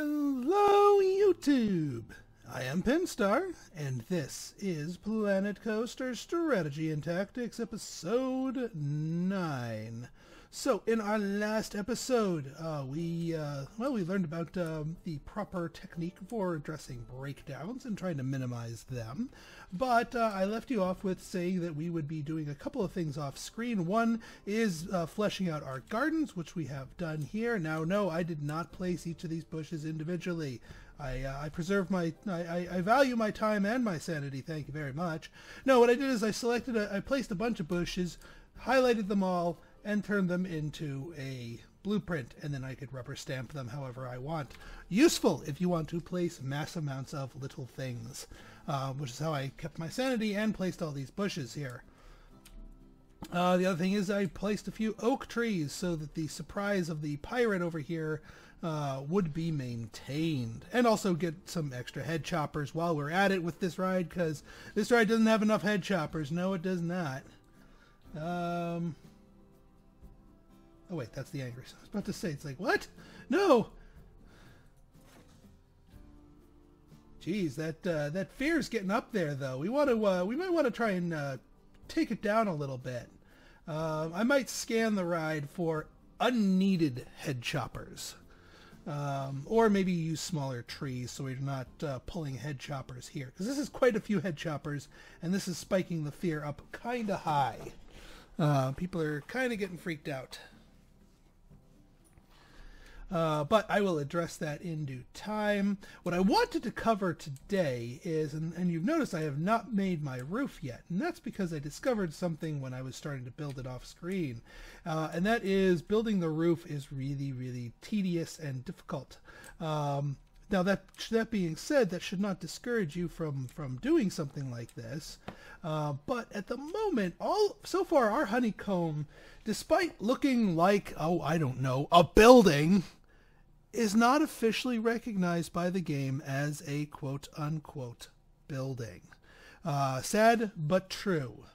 Hello YouTube! I am Pinstar, and this is Planet Coaster Strategy and Tactics episode 9. So in our last episode, we learned about the proper technique for addressing breakdowns and trying to minimize them. But I left you off with saying that we would be doing a couple of things off screen. One is fleshing out our gardens, which we have done here. Now, no, I did not place each of these bushes individually. I preserve my, I value my time and my sanity, thank you very much. No, what I did is I placed a bunch of bushes, highlighted them all, and turned them into a blueprint, and then I could rubber stamp them however I want. Useful if you want to place mass amounts of little things, which is how I kept my sanity and placed all these bushes here. The other thing is I placed a few oak trees so that the surprise of the pirate over here would be maintained, and also get some extra head choppers while we're at it with this ride, because this ride doesn't have enough head choppers. No, it does not. Oh wait, that's the angry. I was about to say, it's like, what? No! Jeez, that fear's getting up there, though. We might want to try and take it down a little bit. I might scan the ride for unneeded head choppers. Or maybe use smaller trees so we're not pulling head choppers here. Because this is quite a few head choppers, and this is spiking the fear up kind of high. People are kind of getting freaked out. But I will address that in due time. What I wanted to cover today is, and you've noticed I have not made my roof yet, and that's because I discovered something when I was starting to build it off screen. And that is building the roof is really, really tedious and difficult. Now that being said, that should not discourage you from doing something like this. But at the moment, so far our honeycomb, despite looking like, oh, I don't know, a building, is not officially recognized by the game as a quote-unquote building. Sad, but true.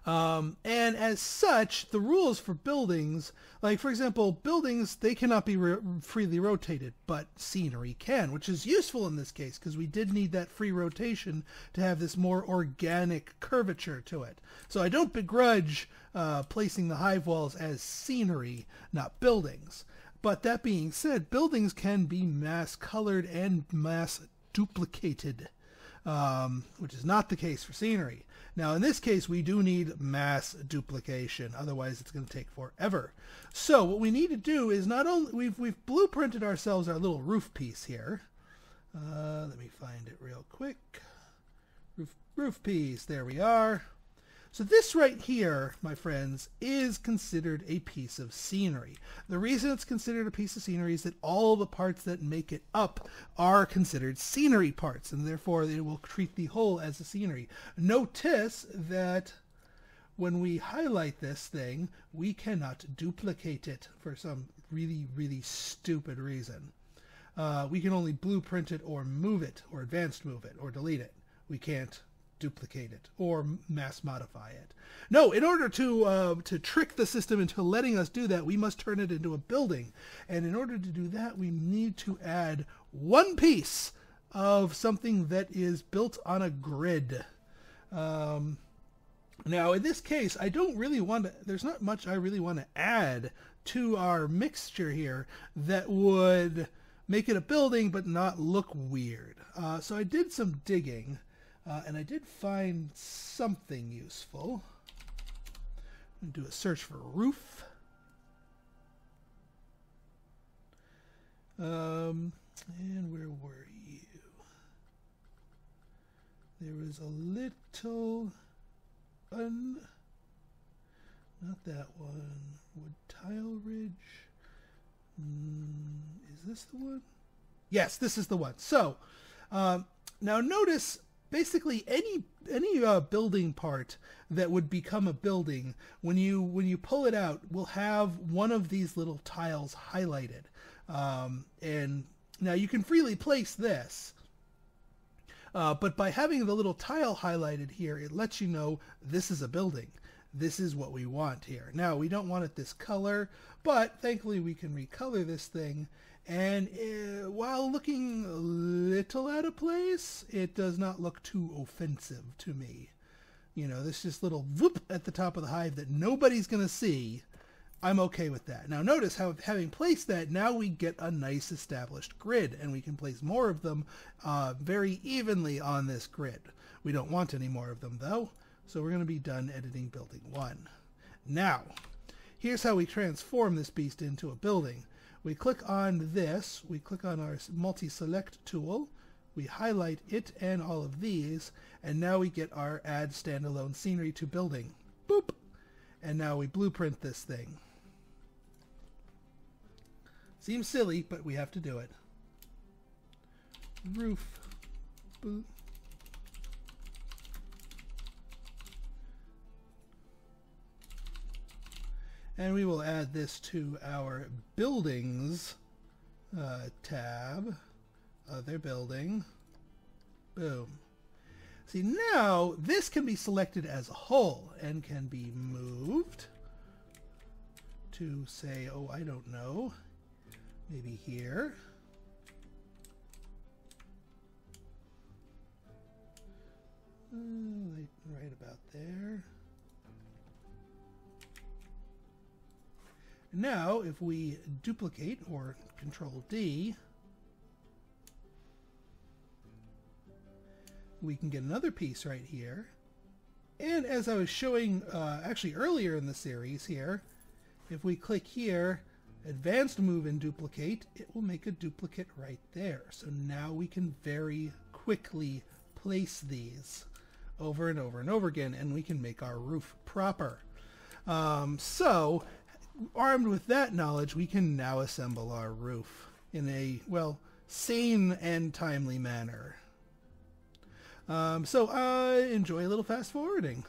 And as such, the rules for buildings, like for example, buildings, they cannot be freely rotated, but scenery can, which is useful in this case because we did need that free rotation to have this more organic curvature to it. So I don't begrudge placing the hive walls as scenery, not buildings. But that being said, buildings can be mass colored and mass duplicated, which is not the case for scenery. Now, in this case, we do need mass duplication. Otherwise, it's going to take forever. So what we need to do is not only, we've blueprinted ourselves our little roof piece here. Let me find it real quick. Roof piece, there we are. So this right here, my friends, is considered a piece of scenery. The reason it's considered a piece of scenery is that all the parts that make it up are considered scenery parts, and therefore it will treat the whole as a scenery. Notice that when we highlight this thing, we cannot duplicate it for some really, really stupid reason. We can only blueprint it or move it, or advanced move it, or delete it. We can't duplicate it or mass modify it. No, in order to trick the system into letting us do that, we must turn it into a building. And in order to do that, we need to add one piece of something that is built on a grid. Now, in this case, I don't really want to, there's not much I really want to add to our mixture here that would make it a building but not look weird. So I did some digging. And I did find something useful. I'm going to do a search for roof. And where were you? There was a little... not that one. Wood tile ridge. Is this the one? Yes, this is the one. So, now notice... basically, any building part that would become a building, when you pull it out, will have one of these little tiles highlighted. And now you can freely place this, but by having the little tile highlighted here, it lets you know this is a building. This is what we want here. Now, we don't want it this color, but thankfully we can recolor this thing And while looking a little out of place, it does not look too offensive to me. You know, this just little whoop at the top of the hive that nobody's going to see. I'm okay with that. Now notice how, having placed that, now we get a nice established grid, and we can place more of them very evenly on this grid. We don't want any more of them though, so we're going to be done editing building 1. Now, here's how we transform this beast into a building. We click on this, we click on our multi-select tool, we highlight it and all of these, and now we get our add standalone scenery to building. Boop! And now we blueprint this thing. Seems silly, but we have to do it. Roof. Boop. And we will add this to our buildings tab. Other building. Boom. See, now this can be selected as a whole and can be moved to, say, oh, I don't know, maybe here. Right about there. Now, if we duplicate or Control D, we can get another piece right here. And as I was showing actually earlier in the series here, if we click here, advanced move and duplicate, it will make a duplicate right there. So now we can very quickly place these over and over and over again, and we can make our roof proper. So armed with that knowledge, we can now assemble our roof in a, well, sane and timely manner. So enjoy a little fast forwarding.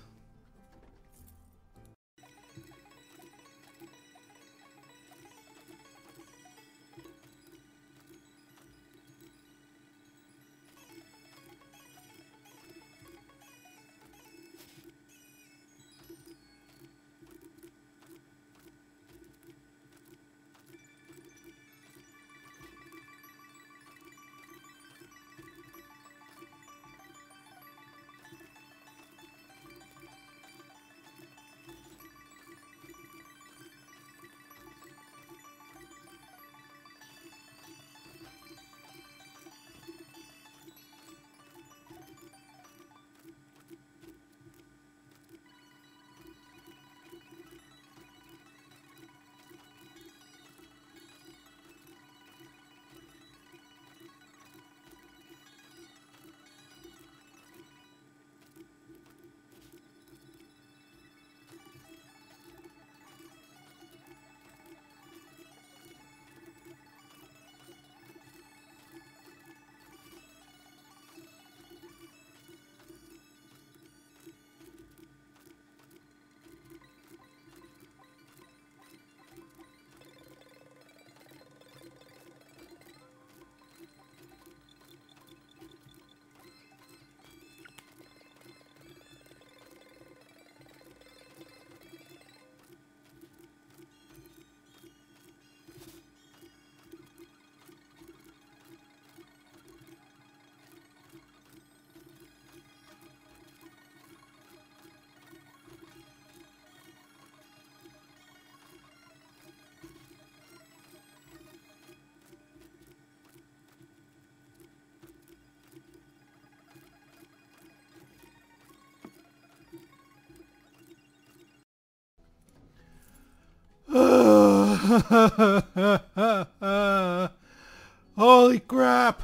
Holy crap!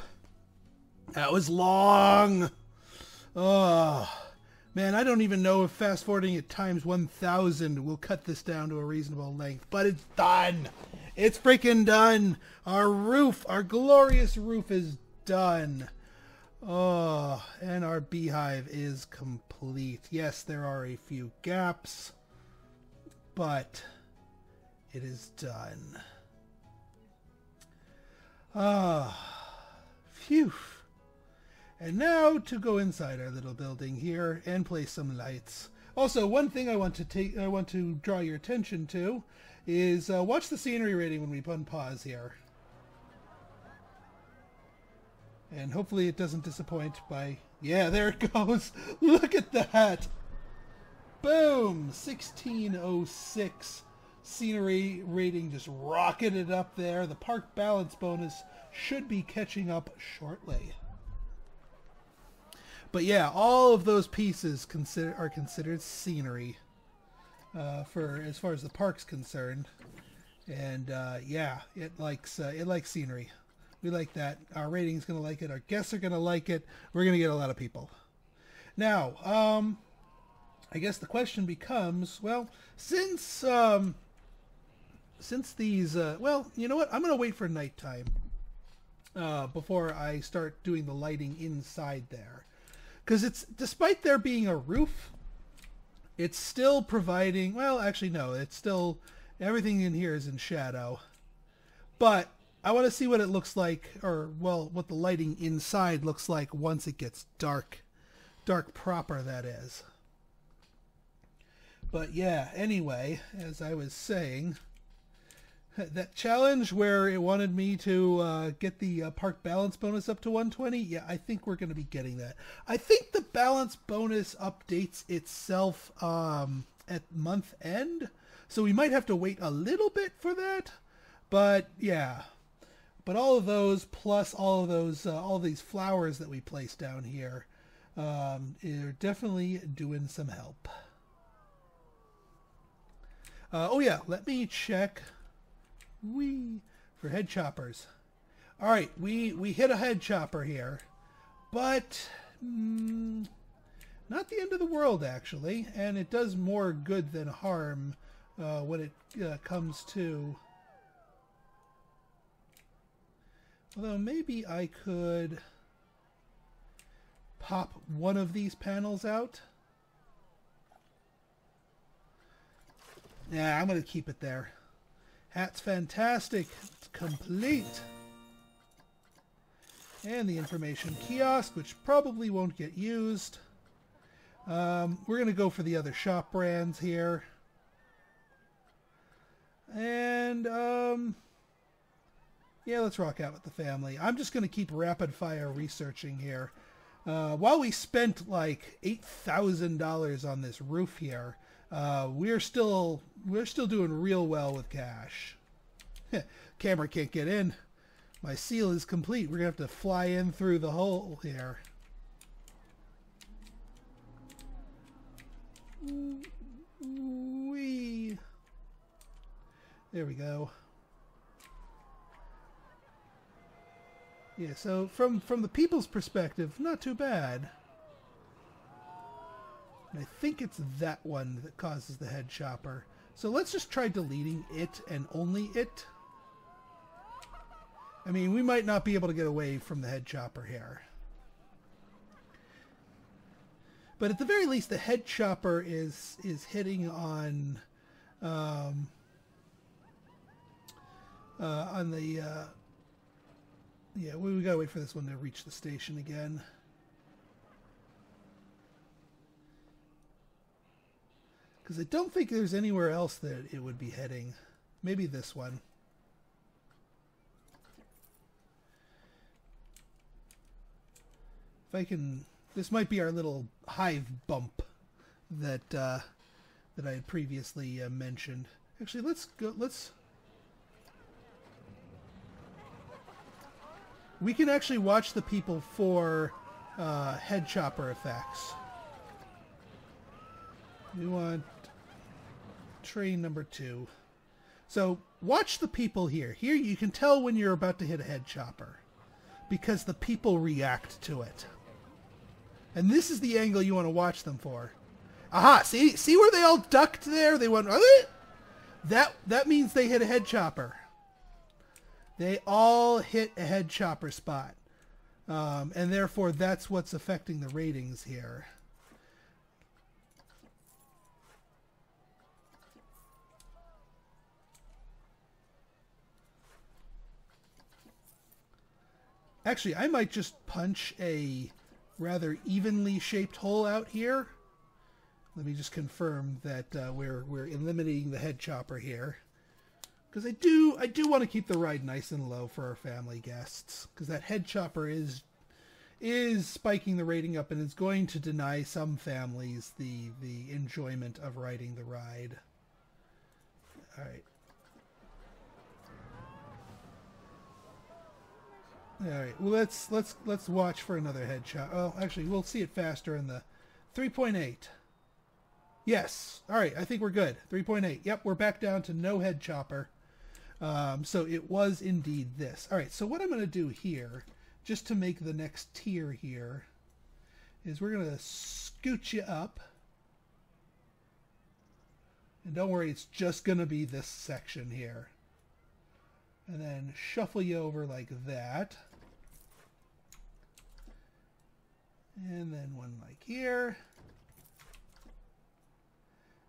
That was long! Oh, man, I don't even know if fast forwarding at times 1,000 will cut this down to a reasonable length, but it's done! It's freaking done! Our roof, our glorious roof is done! Oh, and our beehive is complete. Yes, there are a few gaps, but it is done. Ah, phew. And now to go inside our little building here and place some lights. Also, one thing I want to draw your attention to is watch the scenery rating when we pause here. And hopefully it doesn't disappoint by... Yeah, there it goes. Look at that. Boom. 1606. Scenery rating just rocketed up there. The park balance bonus should be catching up shortly. But yeah, all of those pieces are considered scenery for as far as the park's concerned. And yeah, it likes scenery. We like that. Our rating's going to like it. Our guests are going to like it. We're going to get a lot of people. Now, I guess the question becomes, well, since these, well, you know what? I'm going to wait for nighttime before I start doing the lighting inside there. Because it's, despite there being a roof, it's still providing, well, actually, no, it's still, everything in here is in shadow. But I want to see what it looks like, or, well, what the lighting inside looks like once it gets dark. Dark proper, that is. But yeah, anyway, as I was saying, that challenge where it wanted me to get the park balance bonus up to 120, yeah, I think we're going to be getting that. I think the balance bonus updates itself at month end, so we might have to wait a little bit for that. But yeah, but all of those plus all of those all these flowers that we placed down here are definitely doing some help. Oh yeah, let me check. For head choppers. All right, we hit a head chopper here, but not the end of the world actually, and it does more good than harm when it comes to. Although maybe I could pop one of these panels out. Yeah, I'm going to keep it there. Hat's fantastic. It's complete. And the information kiosk, which probably won't get used. We're going to go for the other shop brands here. And, yeah, let's rock out with the family. I'm just going to keep rapid fire researching here. While we spent like $8,000 on this roof here, we're still doing real well with cash. Camera can't get in. My seal is complete. We're gonna have to fly in through the hole here. Wee. There we go. Yeah, so from the people's perspective, not too bad. And I think it's that one that causes the head chopper. So let's just try deleting it and only it. I mean, we might not be able to get away from the head chopper here. But at the very least, the head chopper is hitting on the yeah, we gotta wait for this one to reach the station again. Because I don't think there's anywhere else that it would be heading. Maybe this one. If I can, this might be our little hive bump that that I had previously mentioned. Actually, let's go. We can actually watch the people for head chopper effects. We want train number 2. So watch the people here. Here you can tell when you're about to hit a head chopper because the people react to it. And this is the angle you want to watch them for. Aha! See where they all ducked there? They went, that means they hit a head chopper. They all hit a head chopper spot. And therefore that's what's affecting the ratings here. Actually, I might just punch a rather evenly shaped hole out here. Let me just confirm that we're eliminating the head chopper here. Because I do want to keep the ride nice and low for our family guests. Because that head chopper is is spiking the rating up and is going to deny some families the enjoyment of riding the ride. All right. All right. Well, let's watch for another headshot. Oh, actually, we'll see it faster in the 3.8. Yes. All right. I think we're good. 3.8. Yep. We're back down to no head chopper. So it was indeed this. All right. So what I'm going to do here, just to make the next tier here, is we're going to scoot you up. And don't worry, it's just going to be this section here. And then shuffle you over like that. And then one like here.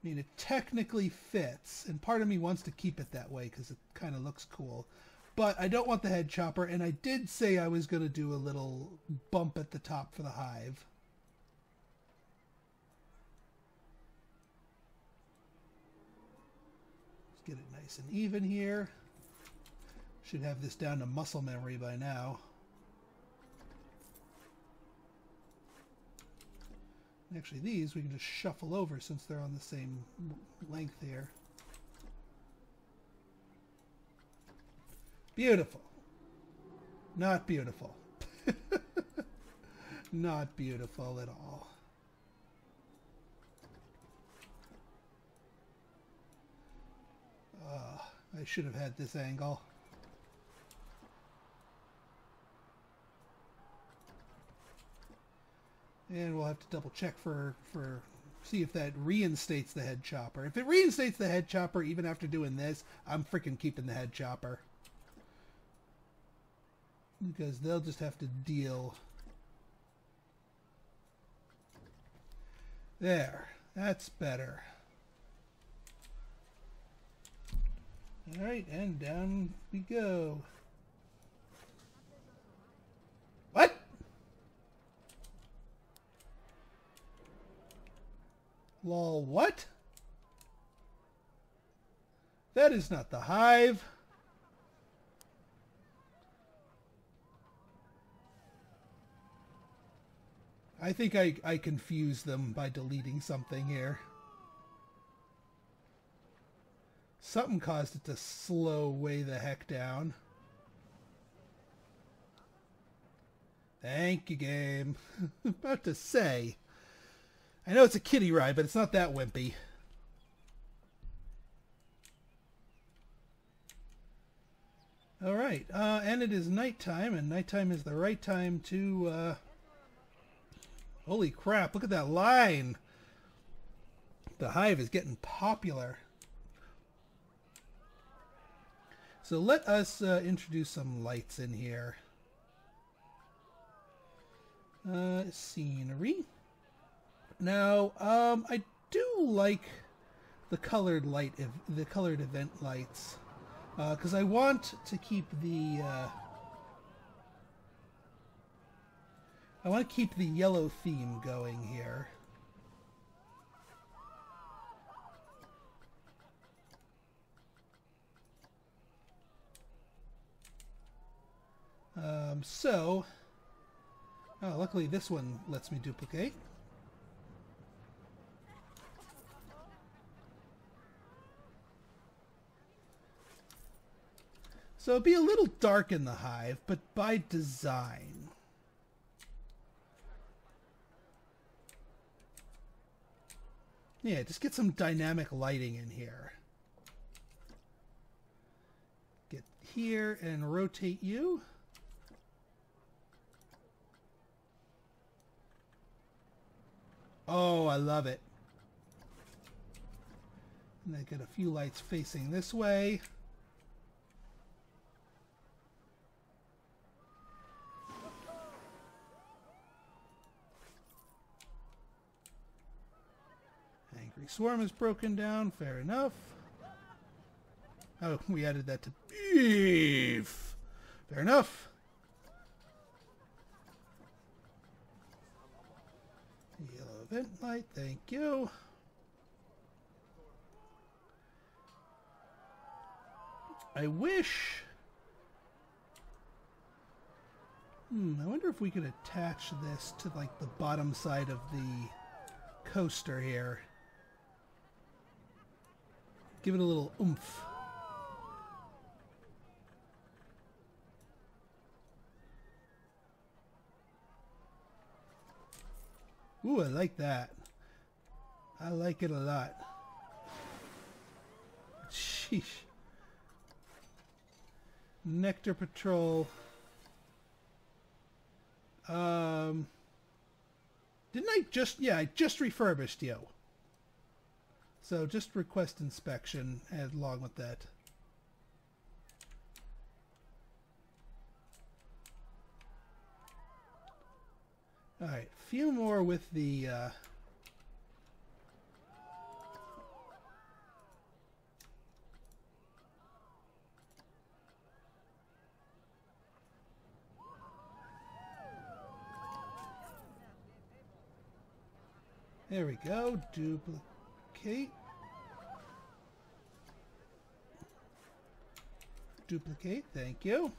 I mean, it technically fits, and part of me wants to keep it that way because it kind of looks cool. But I don't want the head chopper, and I did say I was going to do a little bump at the top for the hive. Let's get it nice and even here. Should have this down to muscle memory by now. Actually, these we can just shuffle over since they're on the same length here. Beautiful. Not beautiful. Not beautiful at all. I should have had this angle. And we'll have to double check see if that reinstates the head chopper. If it reinstates the head chopper even after doing this, I'm freaking keeping the head chopper. Because they'll just have to deal. There. That's better. Alright, and down we go. What? Lol, what? That is not the hive. I think I confused them by deleting something here. Something caused it to slow way the heck down. Thank you, game. About to say. I know it's a kiddie ride, but it's not that wimpy. Alright, and it is nighttime, and nighttime is the right time to... Holy crap, look at that line! The hive is getting popular. So let us introduce some lights in here. Scenery. Now, I do like the colored event lights, because I want to keep the yellow theme going here. Luckily this one lets me duplicate. So it'll be a little dark in the hive, but by design. Yeah, just get some dynamic lighting in here. Get here and rotate you. Oh, I love it. And I get a few lights facing this way. Angry Swarm is broken down, fair enough. Oh, we added that to beef. Fair enough. Yellow event light, thank you. I wish I wonder if we could attach this to like the bottom side of the coaster here. Give it a little oomph. Ooh, I like that. I like it a lot. Sheesh. Nectar Patrol. Didn't I just... Yeah, I just refurbished you. So just request inspection along with that. Alright, a few more with the... There we go. Duplicate. Duplicate. Thank you.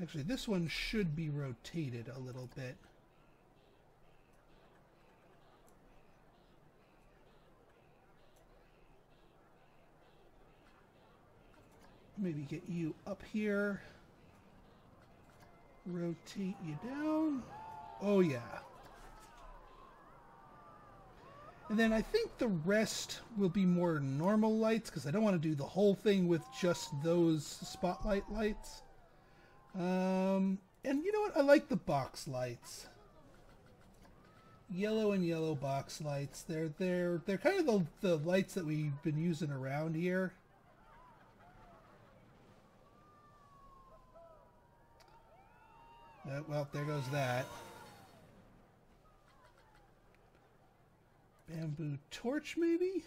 Actually, this one should be rotated a little bit. Maybe get you up here. Rotate you down. Oh, yeah. And then I think the rest will be more normal lights, because I don't want to do the whole thing with just those spotlight lights. And you know what? I like the box lights. Yellow and yellow box lights. They're kind of the lights that we've been using around here. Well, there goes that. Bamboo torch, maybe?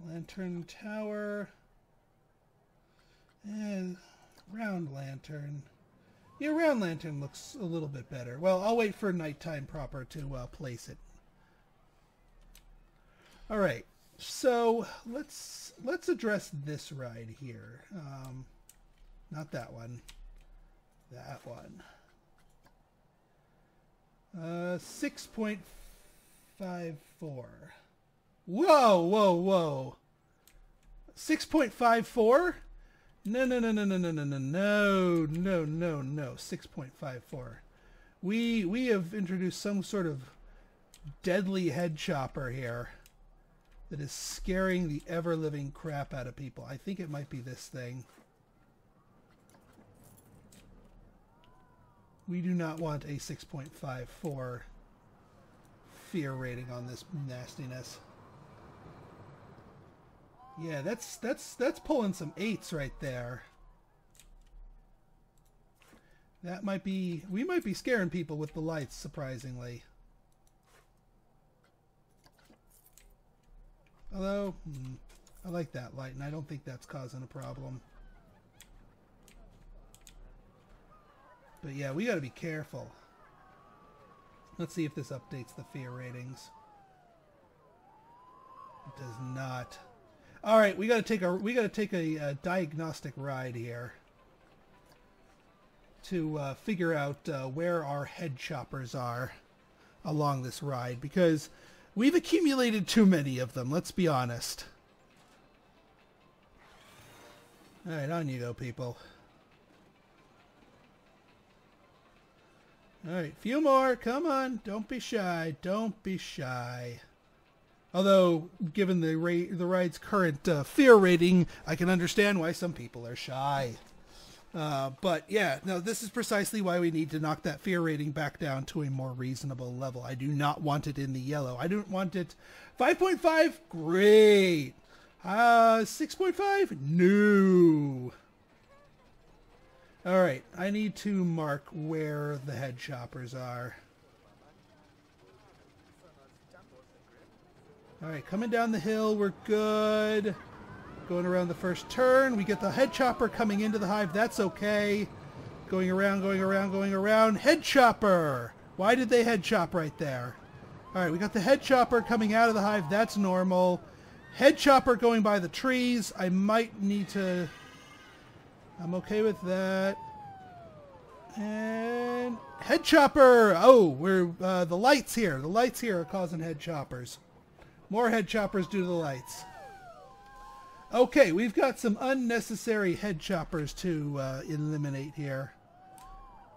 Lantern tower. And round lantern. Yeah, round lantern looks a little bit better. Well, I'll wait for nighttime proper to place it. All right, so let's address this ride here. Not that one. That one. 6.54. Whoa, whoa, whoa. 6.54? No, no, no, no, no, no, no, no, no, no, no, no. 6.54. We have introduced some sort of deadly head chopper here that is scaring the ever-living crap out of people. I think it might be this thing. We do not want a 6.54 fear rating on this nastiness. Yeah, that's pulling some 8s right there. That might be... We might be scaring people with the lights, surprisingly. Although, I like that light, and I don't think that's causing a problem. But yeah, we gotta be careful. Let's see if this updates the fear ratings. It does not. All right, we gotta take a diagnostic ride here to figure out where our head choppers are along this ride, because we've accumulated too many of them. Let's be honest. All right, on you go, people. All right, few more. Come on. Don't be shy. Don't be shy. Although, given the ride's current fear rating, I can understand why some people are shy. But yeah, no, this is precisely why we need to knock that fear rating back down to a more reasonable level. I do not want it in the yellow. I don't want it... 5.5? Great. 6.5? No. All right, I need to mark where the head choppers are. All right, coming down the hill, we're good. Going around the first turn, we get the head chopper coming into the hive. That's okay. Going around, going around, going around. Head chopper! Why did they head chop right there? All right, we got the head chopper coming out of the hive. That's normal. Head chopper going by the trees. I might need to... I'm okay with that. And head chopper. Oh, we're the lights here. The lights here are causing head choppers. More head choppers due to the lights. Okay, we've got some unnecessary head choppers to eliminate here.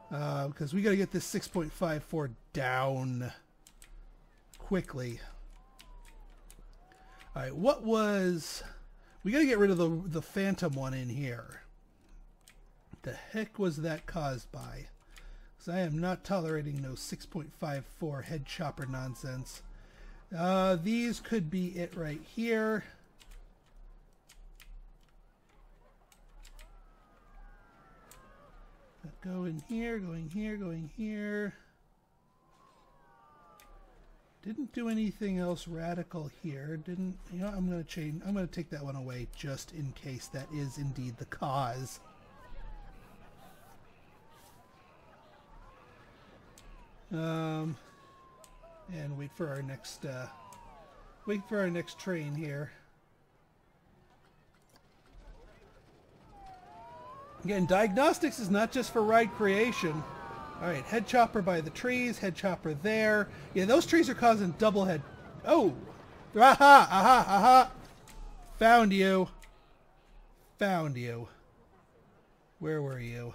Because we got to get this 6.54 down quickly. All right, what was... We got to get rid of the phantom one in here. The heck was that caused by? Because I am not tolerating no 6.54 head chopper nonsense. These could be it right here. Going here, going here, going here. Didn't do anything else radical here. Didn't, you know, I'm going to change. I'm going to take that one away just in case that is indeed the cause. And wait for our next train here. Again, diagnostics is not just for ride creation. All right, head chopper by the trees, head chopper there. Yeah, those trees are causing double head. Oh, aha, aha, aha! Found you. Found you. Where were you?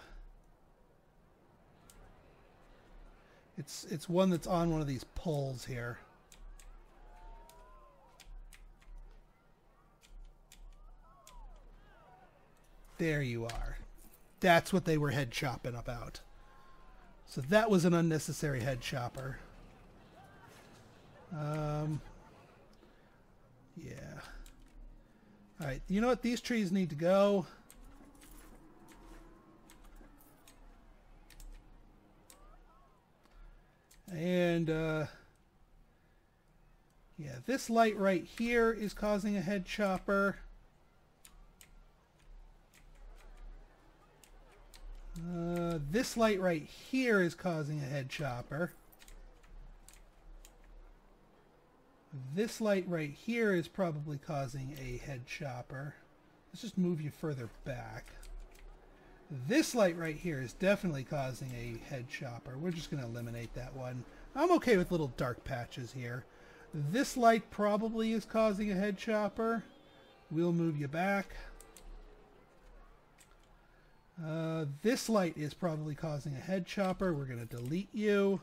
It's one that's on one of these poles here. There you are. That's what they were head chopping about. So that was an unnecessary head chopper. Yeah. All right. You know what? These trees need to go. And yeah, this light right here is causing a head chopper. This light right here is causing a head chopper. This light right here is probably causing a head chopper. Let's just move you further back. This light right here is definitely causing a head chopper. We're just going to eliminate that one. I'm okay with little dark patches here. This light probably is causing a head chopper. We'll move you back. This light is probably causing a head chopper. We're going to delete you.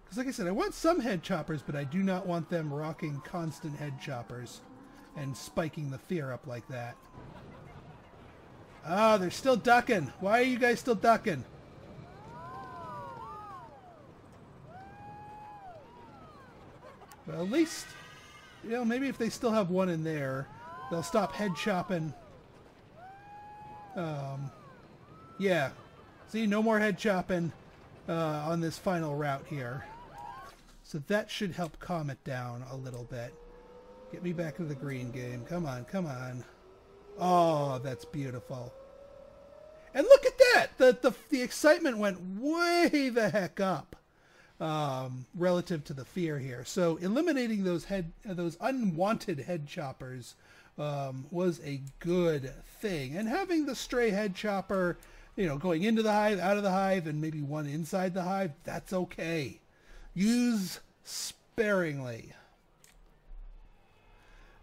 Because like I said, I want some head choppers, but I do not want them rocking constant head choppers and spiking the fear up like that. Ah, they're still ducking. Why are you guys still ducking? Well, at least, you know, maybe if they still have one in there, they'll stop head chopping. Yeah. See, no more head chopping on this final route here. So that should help calm it down a little bit. Get me back into the green game. Come on, come on. Oh, that's beautiful. And look at that! The excitement went way the heck up relative to the fear here. So eliminating those unwanted head choppers was a good thing. And having the stray head chopper, you know, going into the hive, out of the hive, and maybe one inside the hive, that's okay. Use sparingly.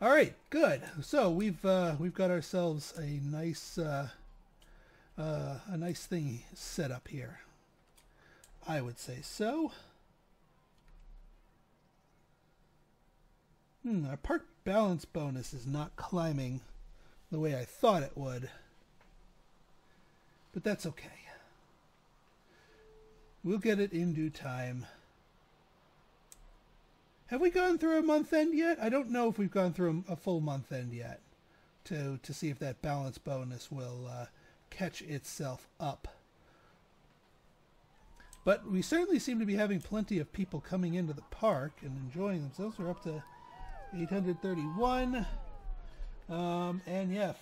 All right, good. So we've got ourselves a nice thing set up here. I would say so. Our park balance bonus is not climbing the way I thought it would, but that's okay. We'll get it in due time. Have we gone through a month end yet? I don't know if we've gone through a full month end yet to see if that balance bonus will catch itself up. But we certainly seem to be having plenty of people coming into the park and enjoying themselves. We're up to 831. And yeah,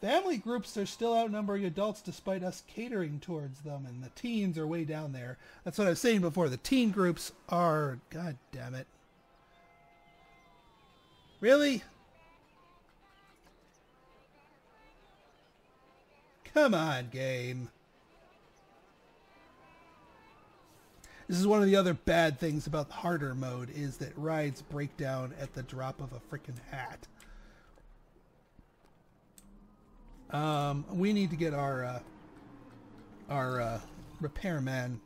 family groups are still outnumbering adults despite us catering towards them, and the teens are way down there. That's what I was saying before. The teen groups are, god damn it. Really? Come on, game. This is one of the other bad things about the harder mode, is that rides break down at the drop of a frickin' hat. We need to get our repairman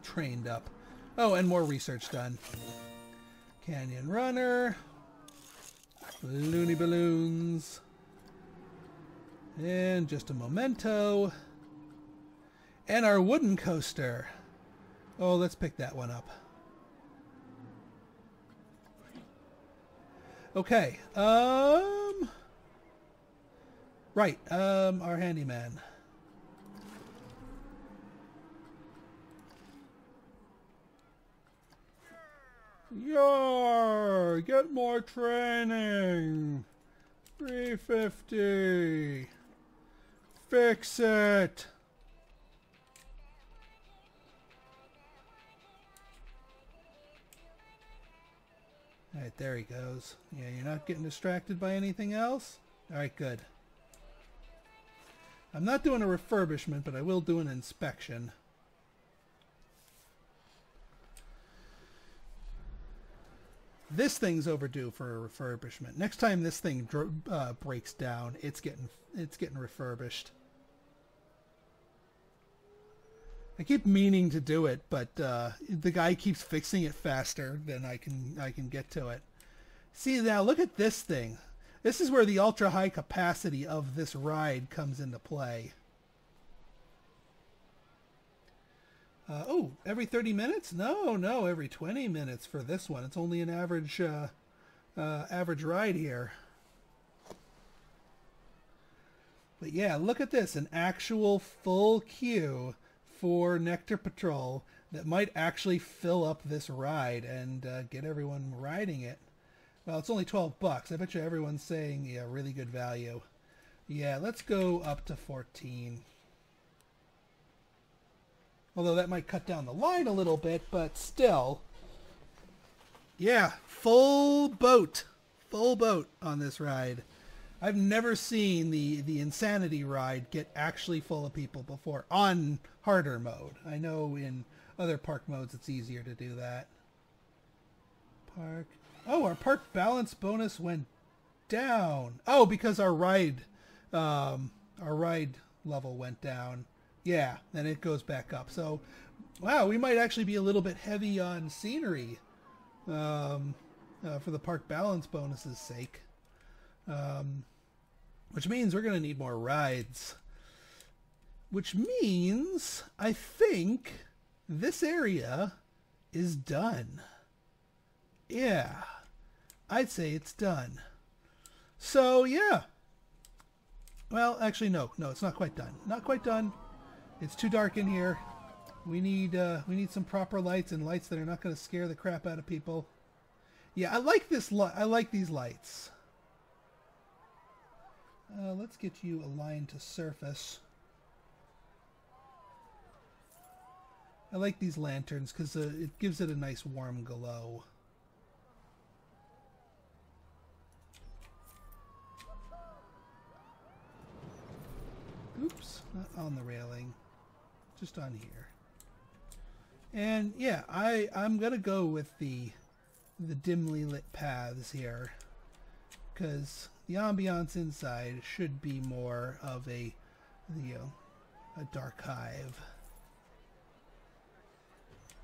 trained up. Oh, and more research done. Canyon runner, loony balloons, and just a memento, and our wooden coaster. Oh, let's pick that one up. Okay. Right. Our handyman. Yar! Get more training. 350. Fix it. Alright, there he goes. Yeah, you're not getting distracted by anything else? Alright, good. I'm not doing a refurbishment, but I will do an inspection. This thing's overdue for a refurbishment. Next time this thing breaks down, it's getting refurbished. I keep meaning to do it, but the guy keeps fixing it faster than I can get to it. See, now look at this thing. This is where the ultra high capacity of this ride comes into play. Oh, every 30 minutes? No, every 20 minutes for this one. It's only an average ride here. But yeah, look at this, an actual full queue for Nectar Patrol that might actually fill up this ride and get everyone riding it. Well, it's only $12. I bet you everyone's saying, yeah, really good value. Yeah, let's go up to 14. Although that might cut down the line a little bit, but still. Yeah, full boat. Full boat on this ride. I've never seen the Insanity ride get actually full of people before on harder mode. I know in other park modes it's easier to do that. Park. Oh, our park balance bonus went down. Oh, because our ride level went down. Yeah, then it goes back up. So, wow, we might actually be a little bit heavy on scenery for the park balance bonus's sake. Which means we're going to need more rides. Which means I think this area is done. Yeah, I'd say it's done. So, yeah. Well, actually, no, it's not quite done. Not quite done. It's too dark in here. We need some proper lights and lights that are not going to scare the crap out of people. Yeah, I like this. I like these lights. Let's get you aligned to surface. I like these lanterns because it gives it a nice warm glow. Oops, not on the railing, just on here. And yeah, I'm gonna go with the dimly lit paths here because the ambiance inside should be more of a dark hive.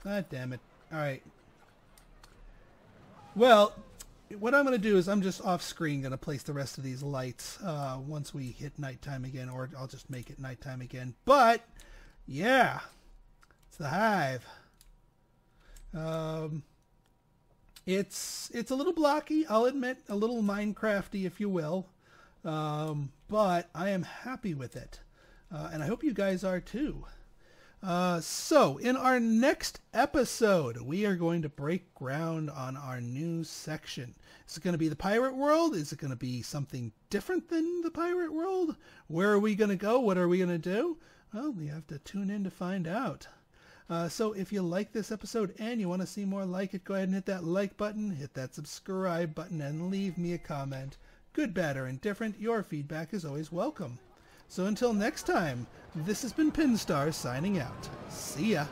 God damn it. Alright. Well, what I'm going to do is I'm just off screen going to place the rest of these lights once we hit nighttime again, or I'll just make it nighttime again. But, yeah, it's the hive. It's a little blocky, I'll admit, a little Minecrafty, if you will. But I am happy with it. And I hope you guys are too. So, in our next episode, we are going to break ground on our new section. Is it going to be the pirate world? Is it going to be something different than the pirate world? Where are we going to go? What are we going to do? Well, you have to tune in to find out. So if you like this episode and you want to see more like it, go ahead and hit that like button, hit that subscribe button, and leave me a comment. Good, bad, or indifferent, your feedback is always welcome. So until next time, this has been Pinstar signing out. See ya!